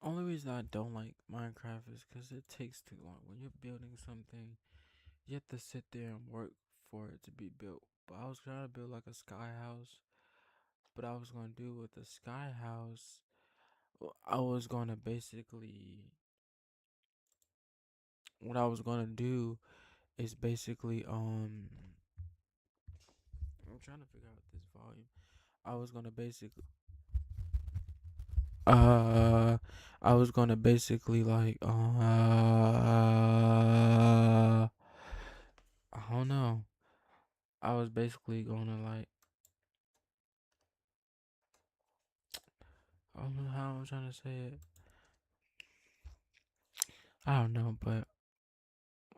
Only reason I don't like Minecraft is because it takes too long. When you're building something, you have to sit there and work for it to be built. But I was trying to build like a sky house. But I was gonna do with the sky house, I was gonna basically, what I was gonna do is basically, I'm trying to figure out this volume. I was gonna basically, uh, I was gonna basically like, I don't know. I was basically gonna like, I don't know how I'm trying to say it. I don't know, but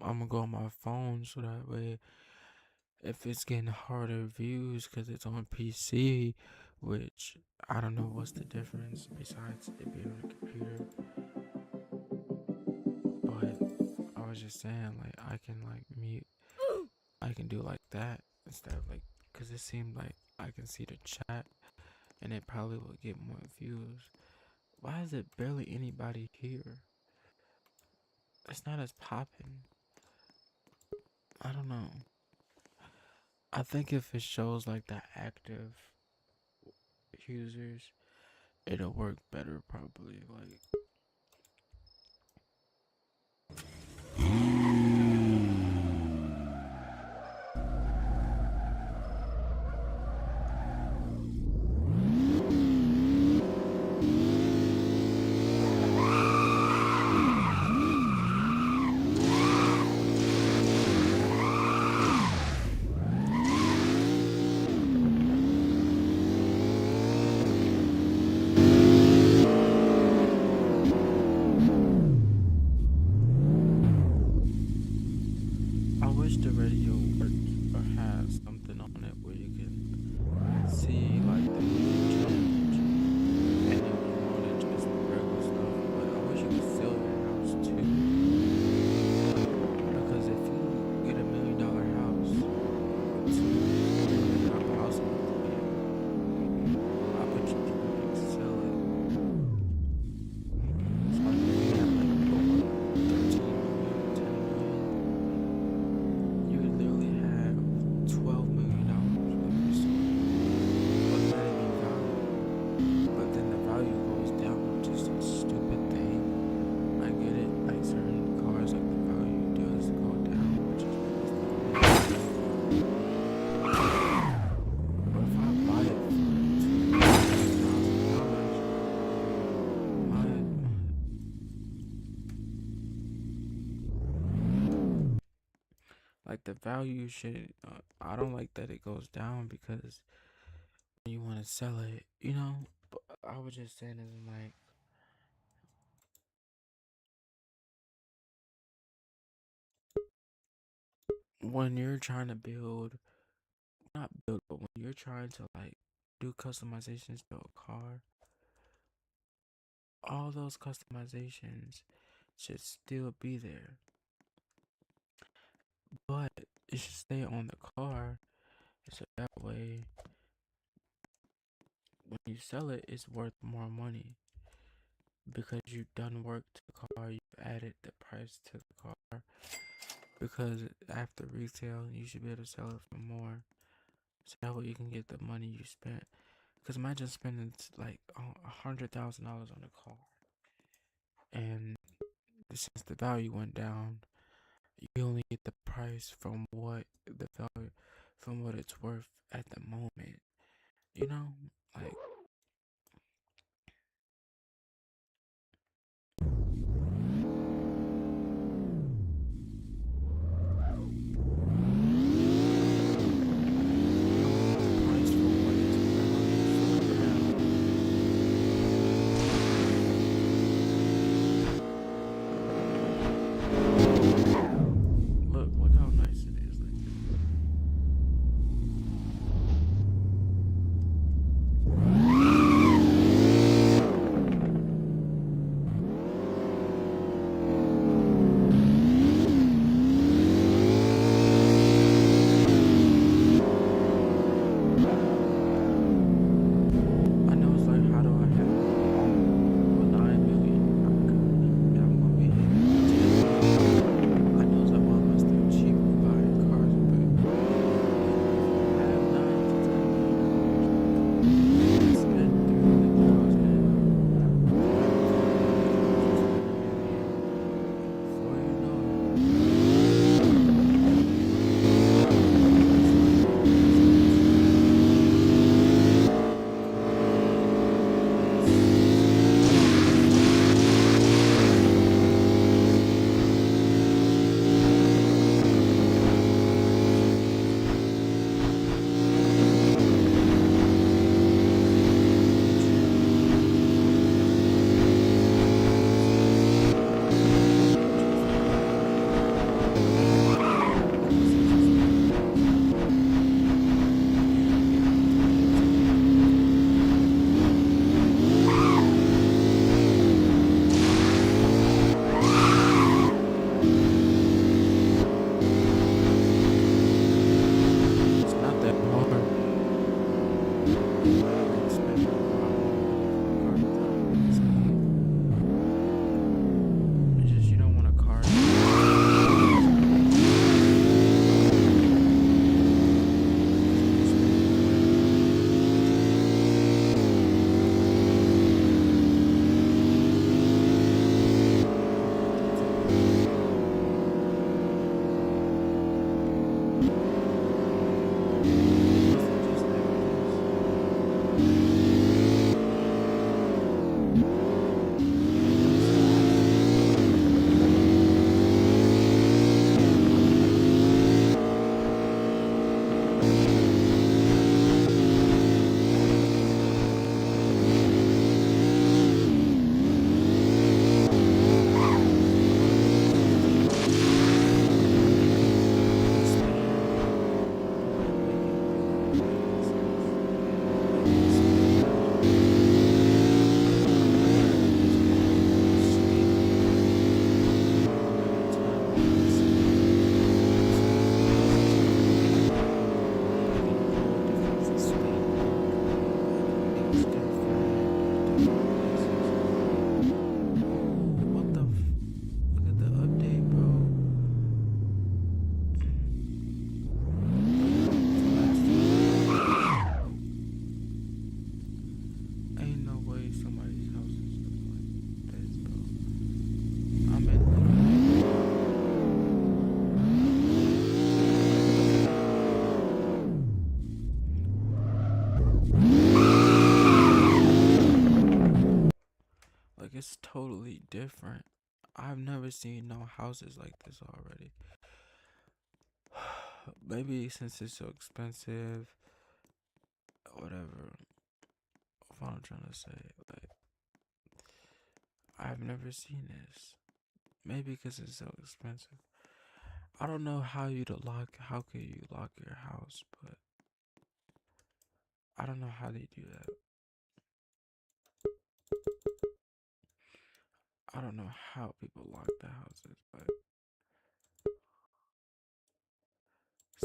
I'm gonna go on my phone so that way, if it's getting harder views because it's on PC, which I don't know what's the difference besides it being on a computer. But I was just saying, like, I can like mute, I can do like that instead of like, because it seemed like I can see the chat and it probably will get more views. Why is it barely anybody here? It's not as popping. I don't know. I think if it shows like the active users, it'll work better probably. Like, I wish the radio worked or has something on it where you can see like the music change and it'll be more than just the regular stuff. But I wish you could sell your house too. Because if you get $1 million house or two, depending on how possible to get, I bet you can like sell it. So like if you had like over 13 million, 10 million, you would literally have $12 million if you sold it. But not even value. But then the value goes down, which is a stupid thing. I get it, like certain cars, like the value does go down, which is realistically true. But if I buy it for $200,000, my like the value should. I don't like that it goes down because when you want to sell it, you know. But I was just saying, is like when you're trying to build, not build, but when you're trying to like do customizations to a car, all those customizations should still be there, but it should stay on the car. So that way, when you sell it, it's worth more money because you've done work to the car, you've added the price to the car. Because after retail, you should be able to sell it for more. So that way you can get the money you spent. Because imagine spending like $100,000 on a car, and since the value went down, you only get the price from what the value, from what it's worth at the moment. You know, like you only get the price for what its value is right now. Look how nice it is. Like, That's totally different. I've never seen no houses like this already. Maybe since it's so expensive, whatever. What I'm trying to say, like, I've never seen this. Maybe because it's so expensive. I don't know how you to lock. How could you lock your house? But I don't know how they do that. I don't know how people lock the houses, but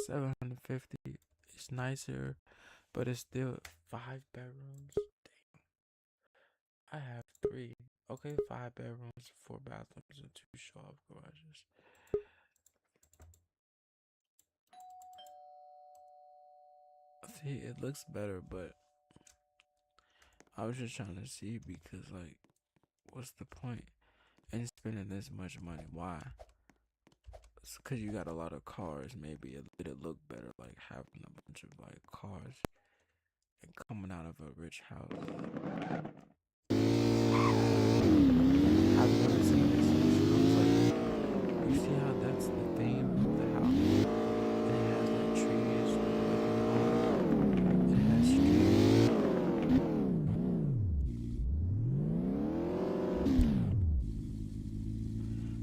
750 is nicer, but it's still 5 bedrooms. I have three. Okay, 5 bedrooms, 4 bathrooms, and 2 show-off garages. See, it looks better, but I was just trying to see because, like, what's the point in spending this much money? Why? It's because you got a lot of cars. Maybe it'd look better, like having a bunch of like cars and coming out of a rich house. I've never seen this. Like, you see how that's the theme of the house, and it has like trees, it has streets.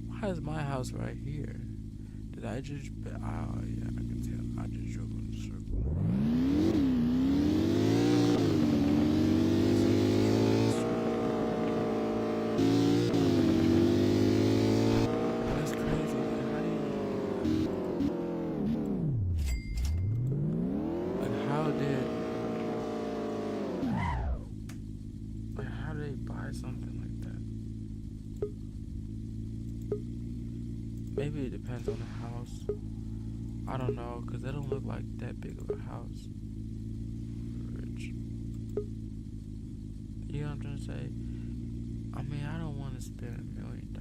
Why is my house right here? Did I just? Oh yeah, I can tell. I just drove in a circle. That's crazy. How did they buy something like that? Maybe it depends on the house. I don't know, cause they don't look like that big of a house. Rich. You know what I'm trying to say? I mean, I don't want to spend $1 million.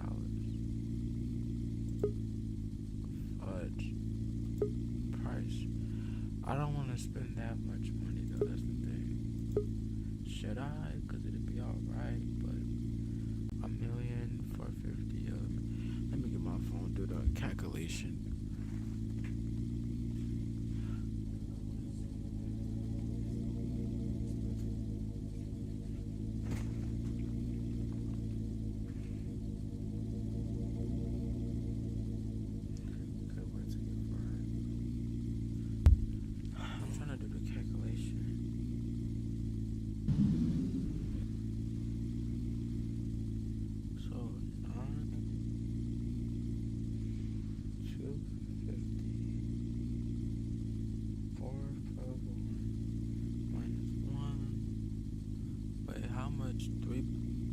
Fudge. Price. I don't want to spend that much money though. That's the thing. Should I? Cause it'd be alright, but $1,000,000 for 50. Let me get my phone, do the calculation.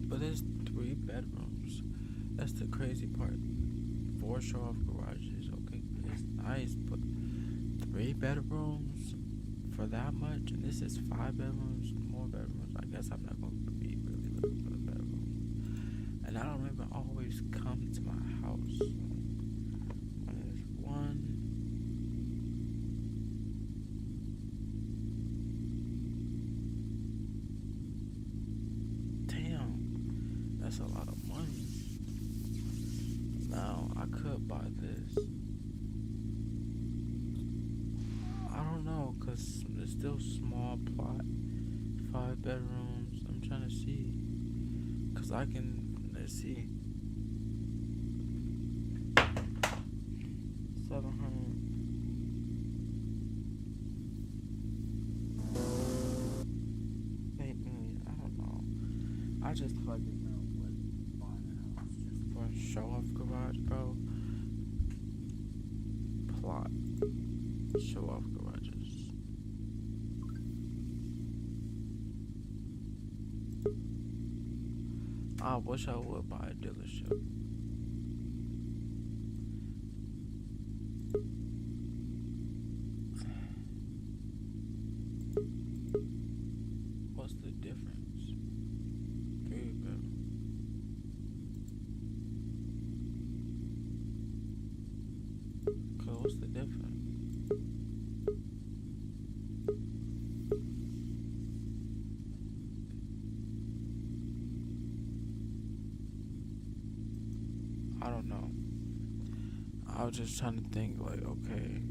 But there's 3 bedrooms. That's the crazy part. 4 show-off garages. Okay, it's nice, but 3 bedrooms for that much, and this is 5 bedrooms, more bedrooms. I guess I'm not going to be really looking for the bedrooms, and I don't even always come to my house. There's one. That's a lot of money. Now, I could buy this. I don't know, because it's still small plot. 5 bedrooms. I'm trying to see. Because I can, let's see. 700. $8 million. I don't know. I just plugged it. Show-off garage, bro. Plot. Show-off garages. I wish I would buy a dealership. What's the difference? 3 bedroom. What's the difference? was just trying to think, like, okay,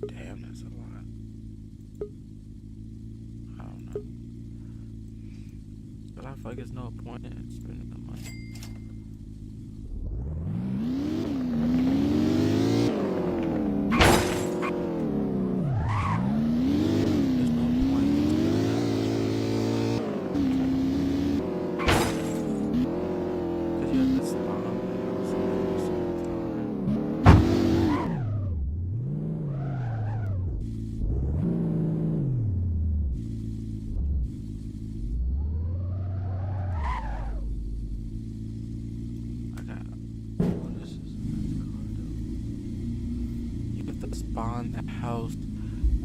damn, that's a lot. I don't know. But I feel like there's no point in spending the money. There's no point in spending that much. Because you have to spawn the house every single time. I got. What is this? You have to spawn the house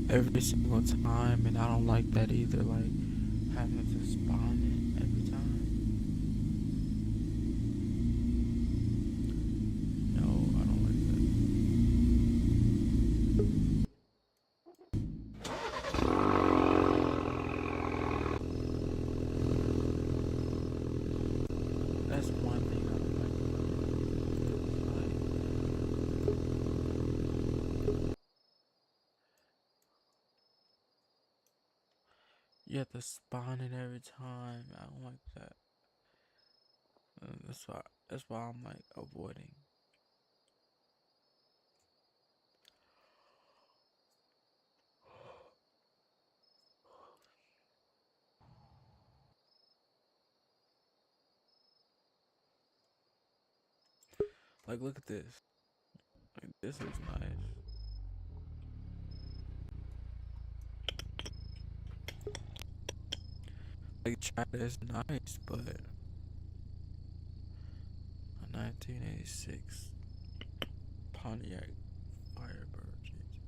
every single time, and I don't like that either. Like having to spawn it every time. No, I don't like that. That's one thing I don't like. You have to spawn it every time. I don't like that. That's why I'm like avoiding. Like, look at this. Like, this is nice. Like, chat is nice, but a 1986 Pontiac Firebird. Jeez.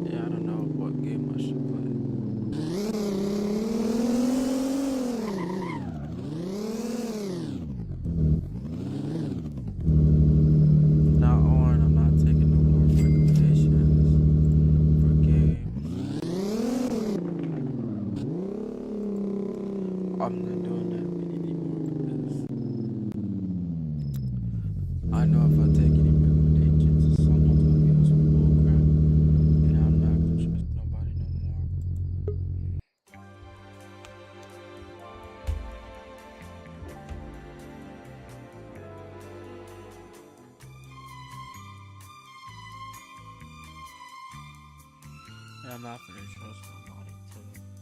Yeah, I don't know what game I should play. Now on, I'm not taking no more recommendations for games. I'm not doing that anymore because I know if I take any recommendations, someone's gonna give us some bullcrap, and I'm not gonna trust nobody no more. And I'm not gonna trust nobody to do anything.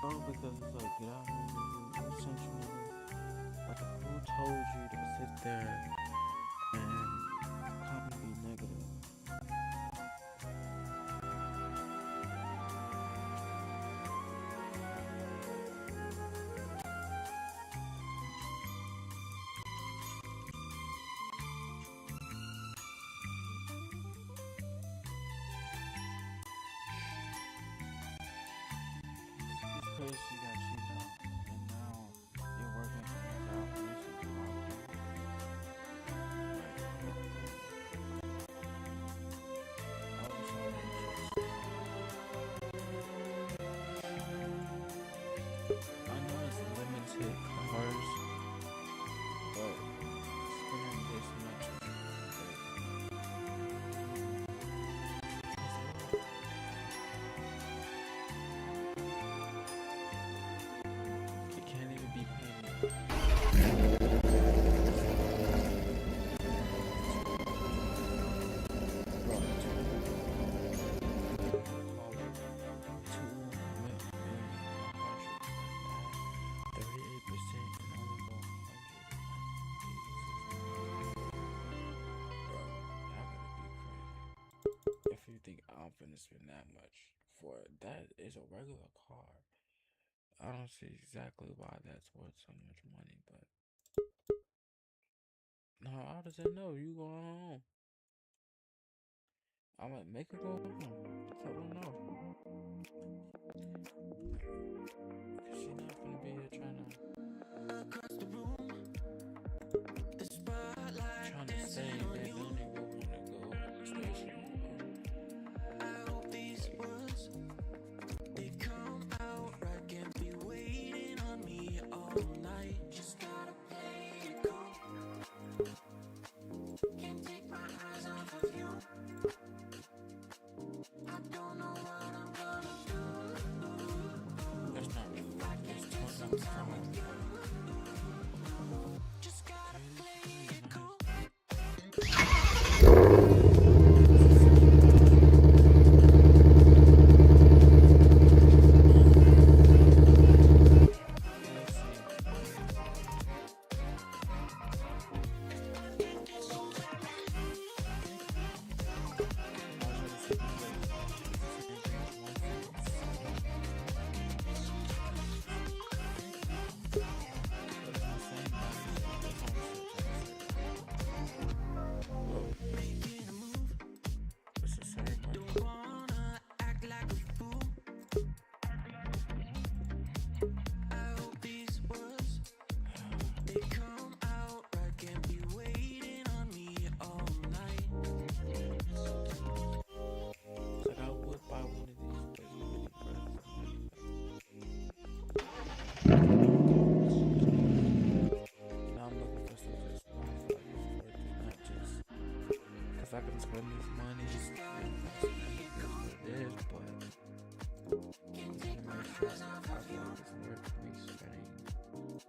No, because it's like, get out here, you essentially, like, who told you to sit there and come and be negative? Bro, 38% and only go 100. Bro, y'all gotta be crazy. If you think I'm finna spend that much for it, that is a regular car. I don't see exactly why that's worth so much money, but no, how does it know you going home? I'm like, make it go home. Tell her no. Cause she not gonna be here trying to say that they don't even wanna go on the station. I hope these words they come out right. Can't be waiting on me all night. Just gotta play it cool. Can't take my eyes off of you. I don't know what I'm gonna do. That's not really I can't get some time with you. Just gotta play it cool. If I can spend this money, it's what it is, but I want to make sure I feel like it's worth me spending the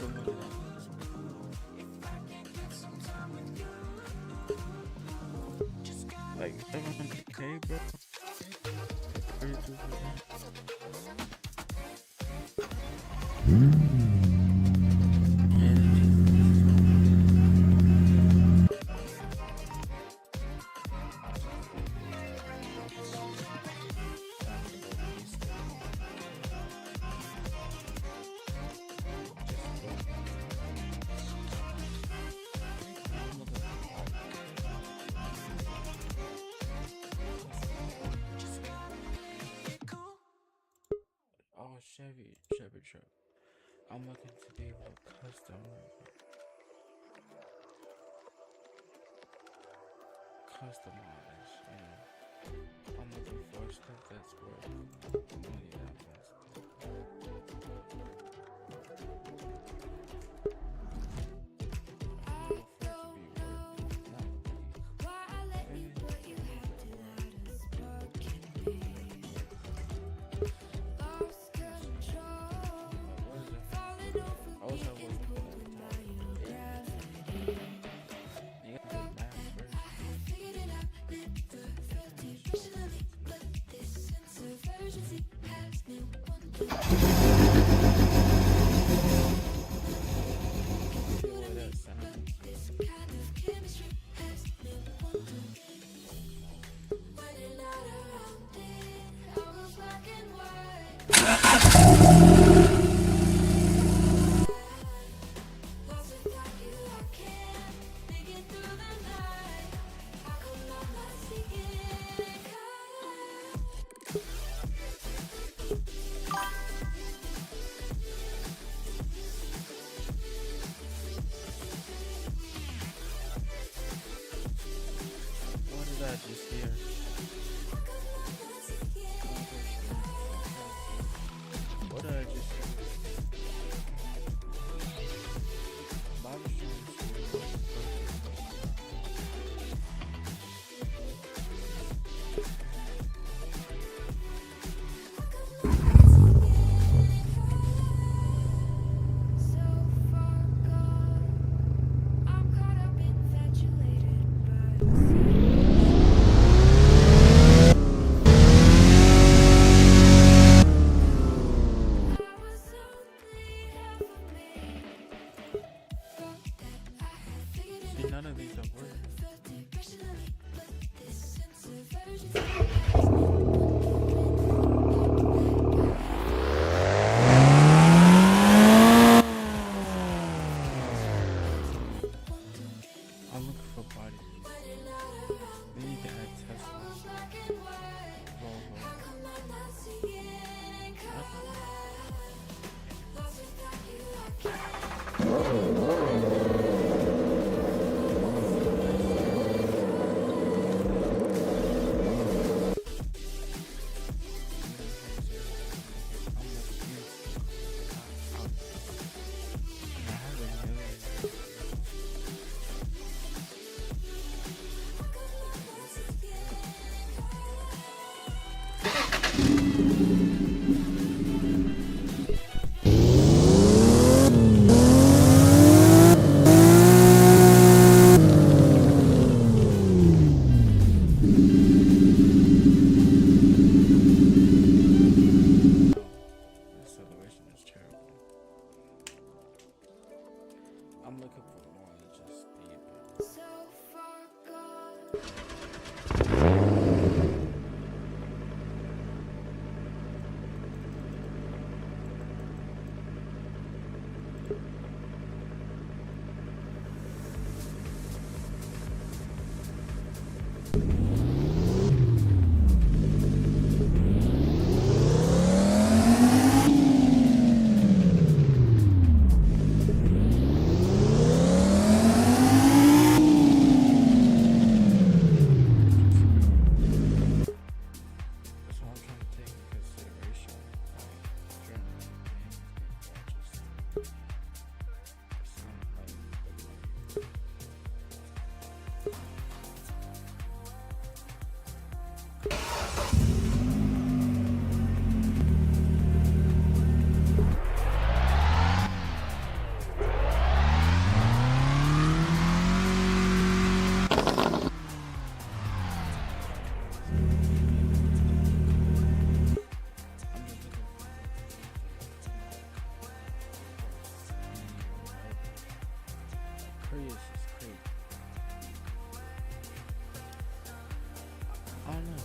money that like 700K, bro. Chevy truck. I'm looking to be able to customize, you know. I'm looking for stuff that's worth the money that I invest. Just here. What did I just hear? Bobby That's what I'm trying to take into consideration. Like, during the game, people are just saying, like, I'm just looking for Prius is crazy. I don't know.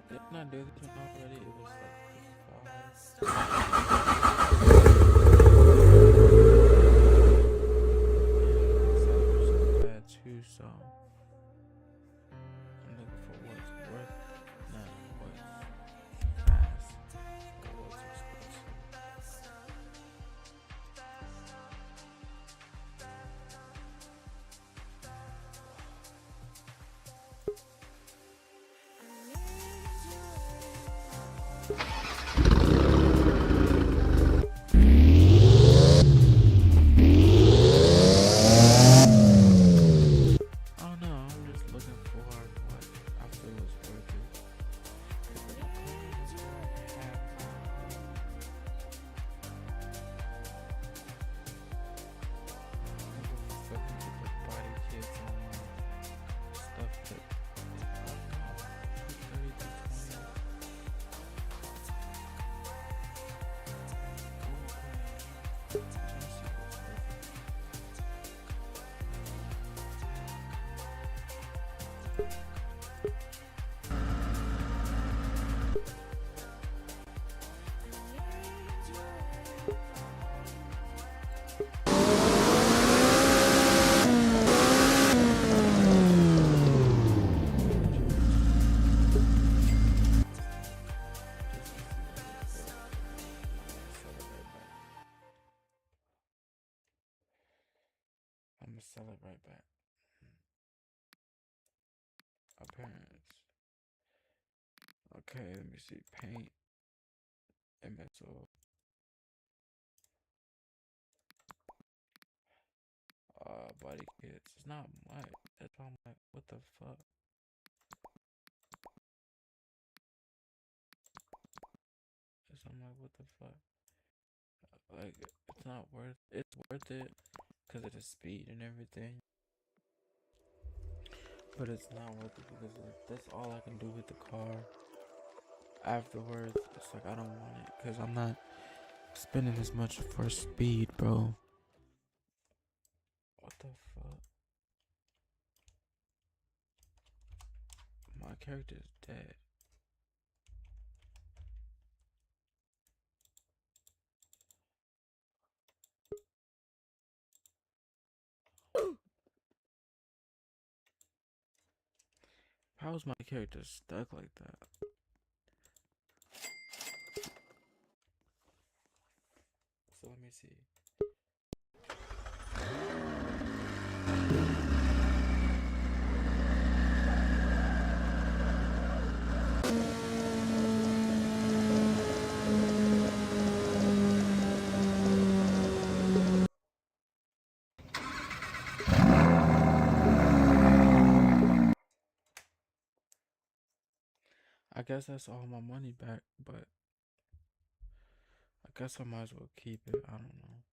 Didn't I do this one already? It was like 55. Celebration bad too, so I'm looking for what's worth, not what's fast or what's expensive. I don't know. I'm just looking for what I feel is worth it. 'Cause the McLaren is like half. Looking for something to put body kits on, stuff that I don't know, 230 to 20. I'm trying to see what's worth it. I'm gonna sell it right back. Appearance. Okay, let me see. Paint and metal. Body kits. It's not much. That's why I'm like, what the fuck? So I'm like, what the fuck? Like, it's not worth. It's worth it because of the speed and everything. But it's not worth it because that's all I can do with the car. Afterwards, it's like I don't want it because I'm not spending as much for speed, bro. What the fuck? My character is dead. How is my character stuck like that? So let me see. I guess that's all my money back, but I guess I might as well keep it. I don't know.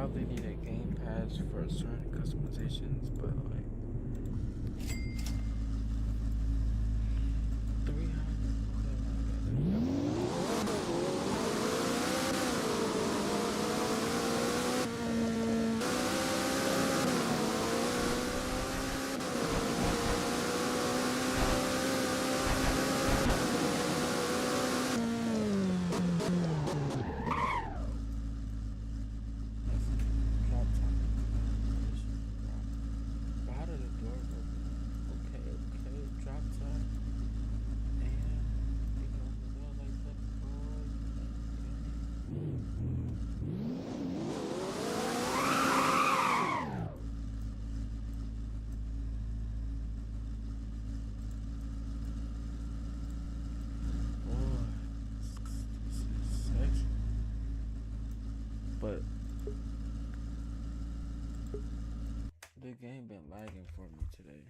probably need a Game Pass for certain customizations, but like 300. Drop top. But how did the doors open? Okay, okay, drop top. And we go in the middle like that. Boy, this is sexy. But the game been lagging for me today.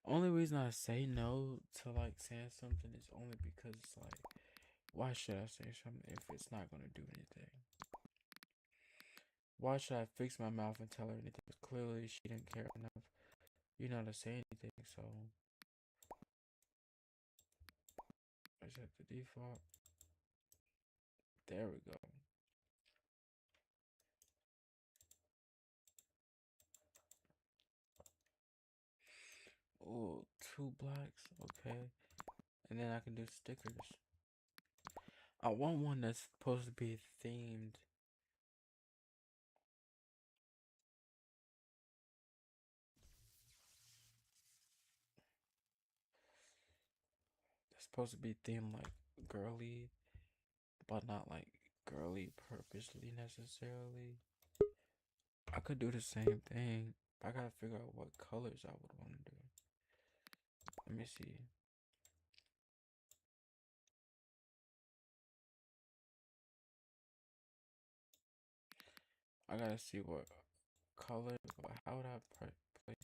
Only reason I say no to like saying something is only because it's like, why should I say something if it's not gonna do anything? Why should I fix my mouth and tell her anything? Clearly, she didn't care enough, to say anything. So, is that the default? There we go. Oh, two blocks. Okay, and then I can do stickers. I want one that's supposed to be themed. That's supposed to be themed like girly, but not like girly purposely necessarily. I could do the same thing. But I gotta figure out what colors I would want to do. Let me see. I gotta see what color. How would I place this?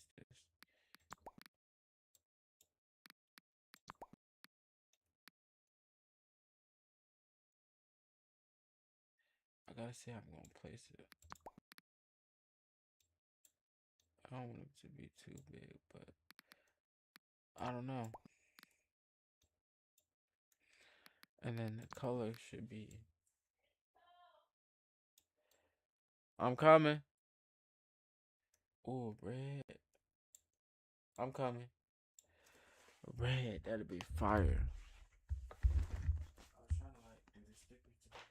I gotta see how I'm gonna place it. I don't want it to be too big, but I don't know. And then the color should be. I'm coming. Oh, red. I'm coming. Red. That'd be fire. I was trying to like do the stickers to match.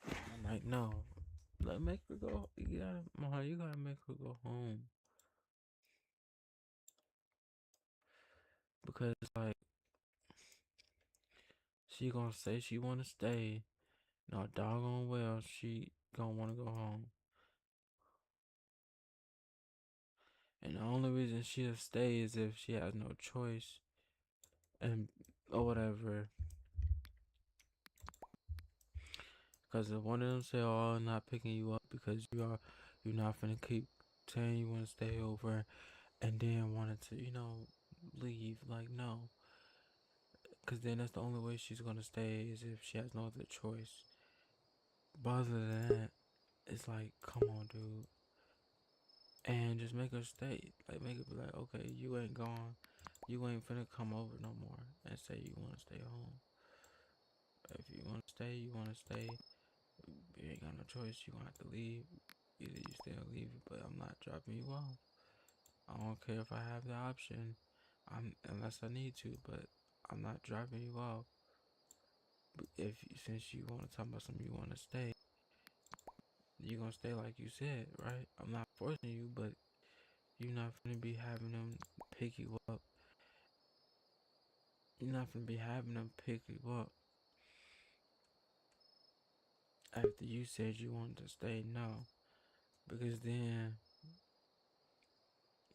I'm like, no, let make her go. You gotta make her go home because like she gonna say she wanna stay. No, doggone well she gonna wanna go home. And the only reason she'll stay is if she has no choice and or whatever. Because if one of them say, "Oh, I'm not picking you up because you're not finna keep saying you want to stay over," and then wanted to, leave. Like no, because then that's the only way she's gonna stay is if she has no other choice. But other than that, it's like, come on, dude, and just make her stay. Like make it be like, okay, you ain't gone, you ain't finna come over no more, and say you want to stay home. If you want to stay, you want to stay. You ain't got no choice. You gonna have to leave. Either you stay or leave, but I'm not dropping you off. I don't care if I have the option. Unless I need to, but I'm not dropping you off. But since you want to talk about something, you want to stay, you gonna stay like you said, right? I'm not forcing you, but you're not gonna be having them pick you up. You're not gonna be having them pick you up after you said you wanted to stay. No, because then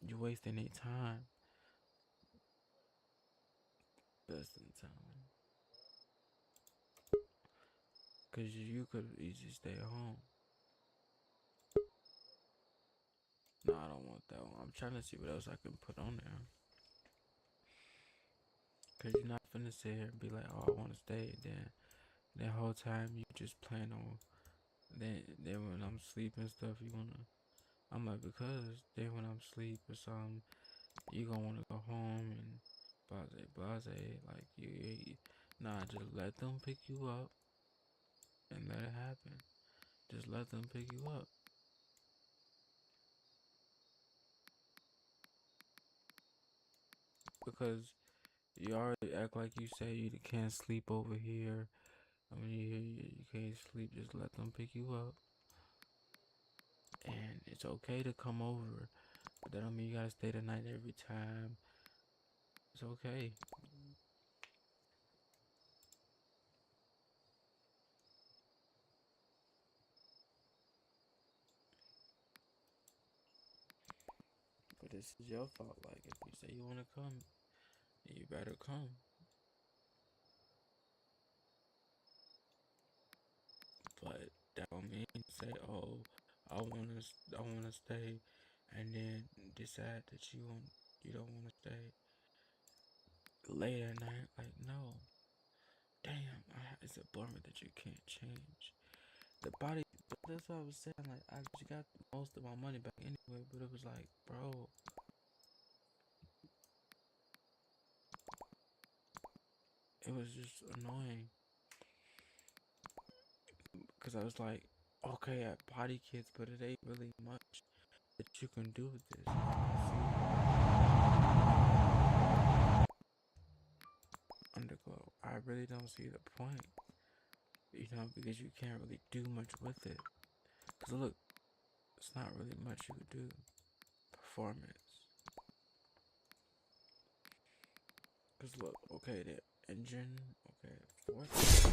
you're wasting their time. Wasting time. Cause you could easily stay at home. No, I don't want that one. I'm trying to see what else I can put on there. Cause you're not finna sit here and be like, oh, I want to stay. Then that whole time you just plan on. Then when I'm sleeping stuff, you wanna. I'm like, because then when I'm sleep or something, you gonna wanna go home and blase. Like nah, just let them pick you up and let it happen. Just let them pick you up. Because you already act like you say you can't sleep over here. I mean, you can't sleep. Just let them pick you up. And it's okay to come over, but that don't mean you gotta stay the night every time. It's okay. But this is your fault. Like, if you say you wanna come, you better come. But that don't mean say, oh, I wanna stay, and then decide that you don't wanna stay late at night. Like, no, damn, it's a bummer that you can't change the body. But that's what I was saying. Like, I just got most of my money back anyway. But it was like, bro, it was just annoying because I was like, okay, I potty kids, but it ain't really much that you can do with this. Underglow. I really don't see the point, because you can't really do much with it. Cause look, it's not really much you could do. Performance. Cause look, okay, the engine, okay, fourth engine.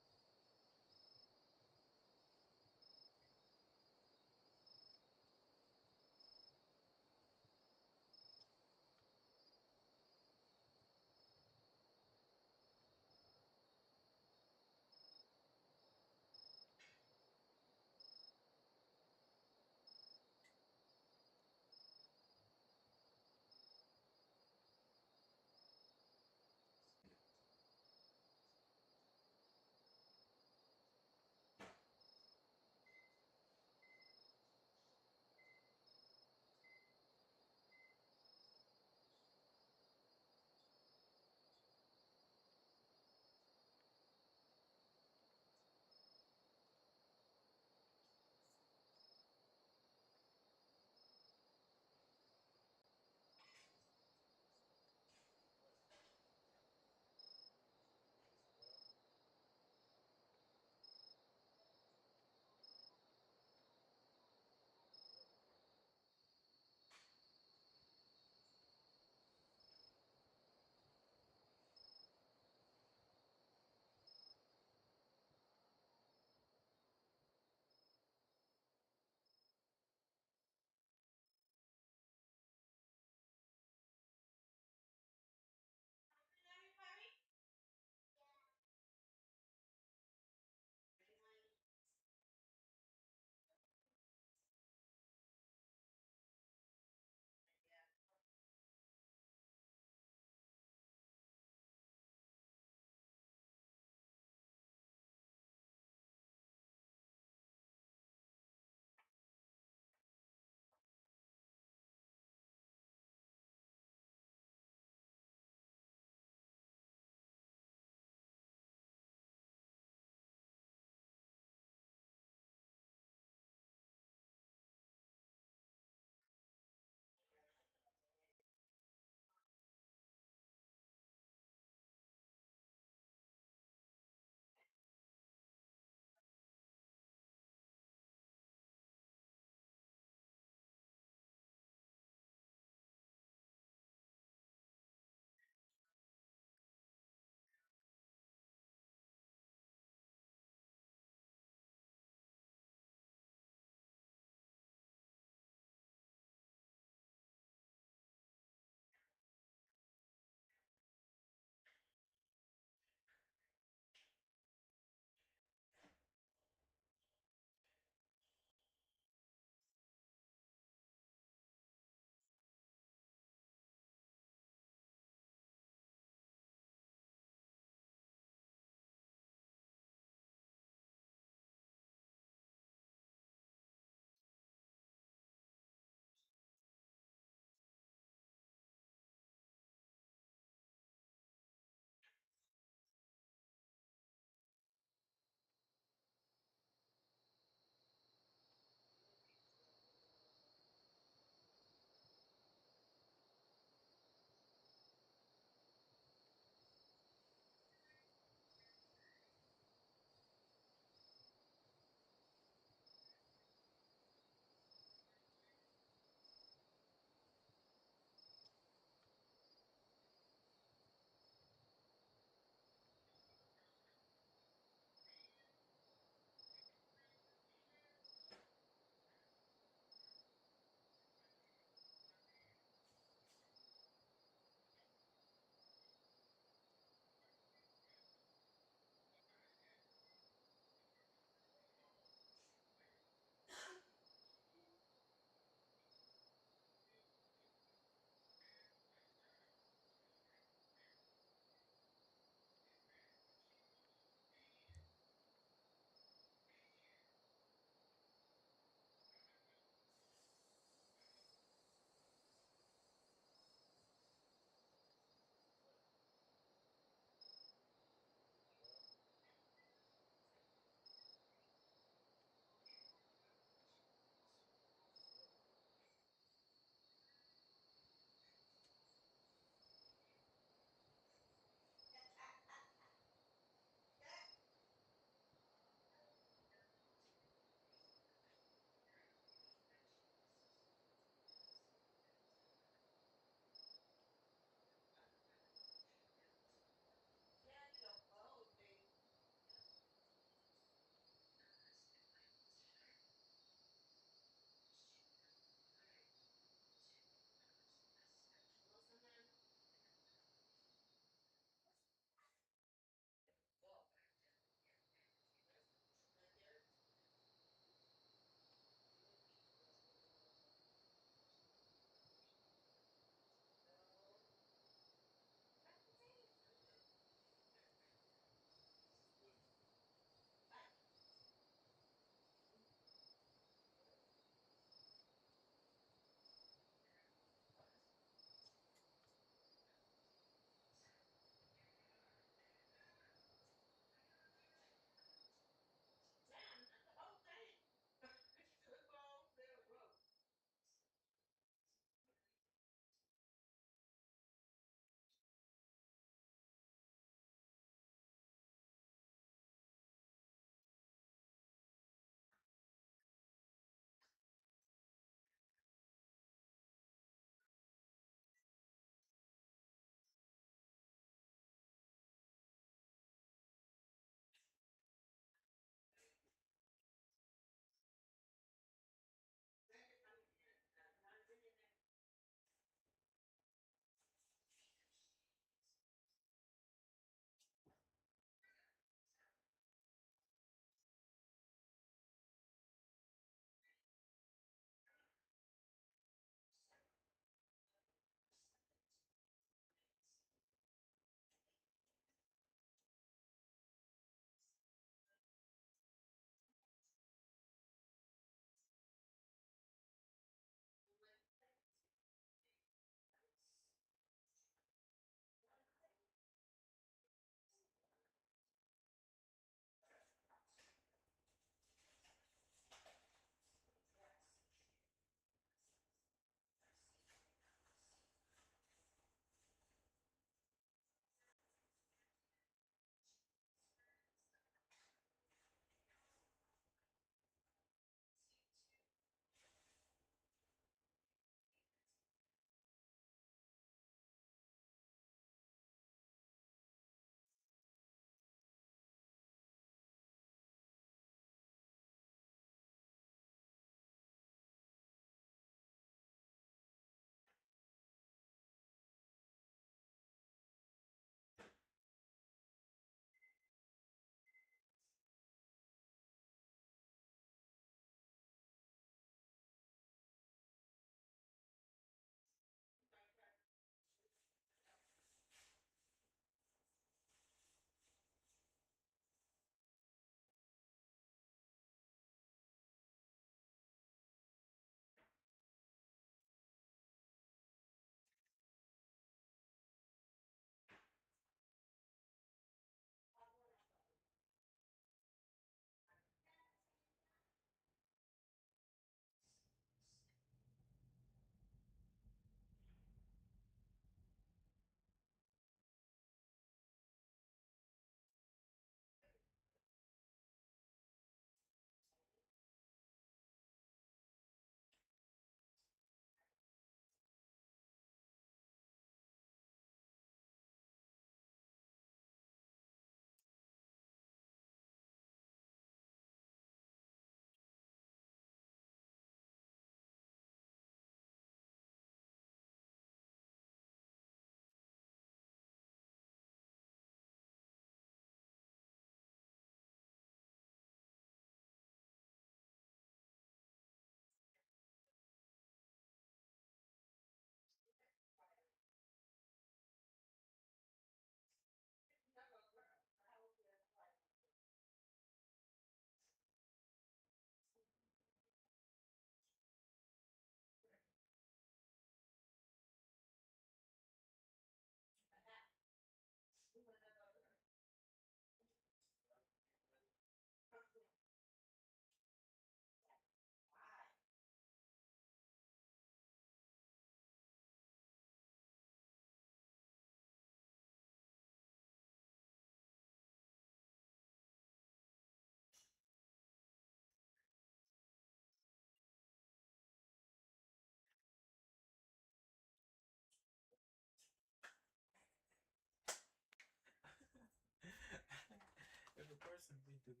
Just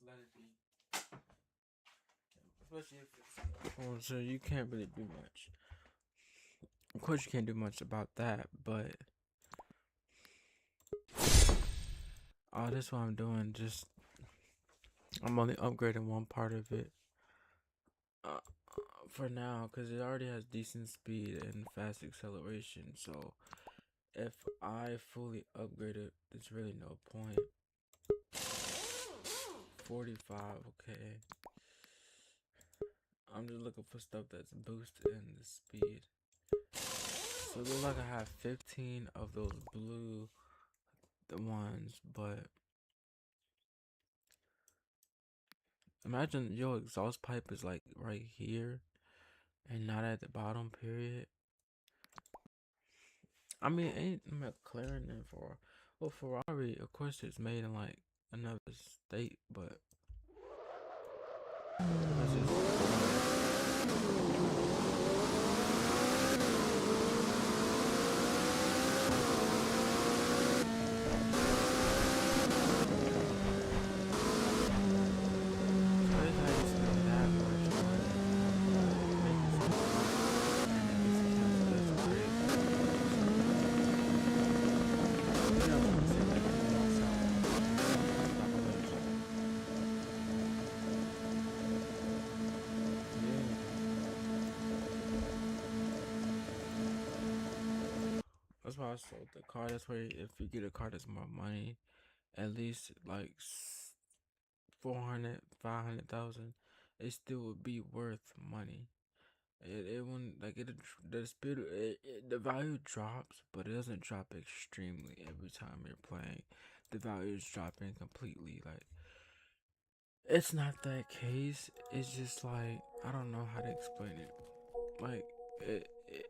let it be. Especially if it's so you can't really do much. Of course, you can't do much about that, but that's what I'm doing. Just I'm only upgrading one part of it uh, for now because it already has decent speed and fast acceleration. So if I fully upgrade it, there's really no point. 45, okay. I'm just looking for stuff that's boosted in the speed. So it looks like I have 15 of those blue ones, but imagine your exhaust pipe is like right here and not at the bottom, period. I mean, ain't McLaren then for, well, Ferrari, of course, it's made in like another state, but that's just. That's why I sold the car. That's why if you get a car that's more money, at least like 400, 500,000, it still would be worth money. It wouldn't like it. The speed, the value drops, but it doesn't drop extremely every time you're playing. The value is dropping completely. Like it's not that case. It's just like I don't know how to explain it. Like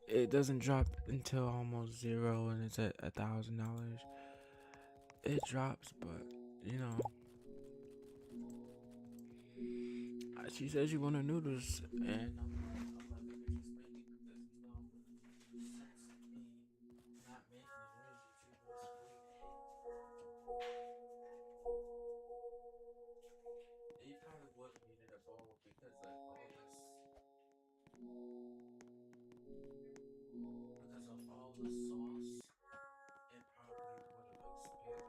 it doesn't drop until almost zero, and it's at $1,000. It drops, but you know. She said she wanted noodles, and I'm like, if it's just making because since me not making it, what is it? You was you probably would have needed a bowl because like all this, because of all the sauce, it probably would have expanded.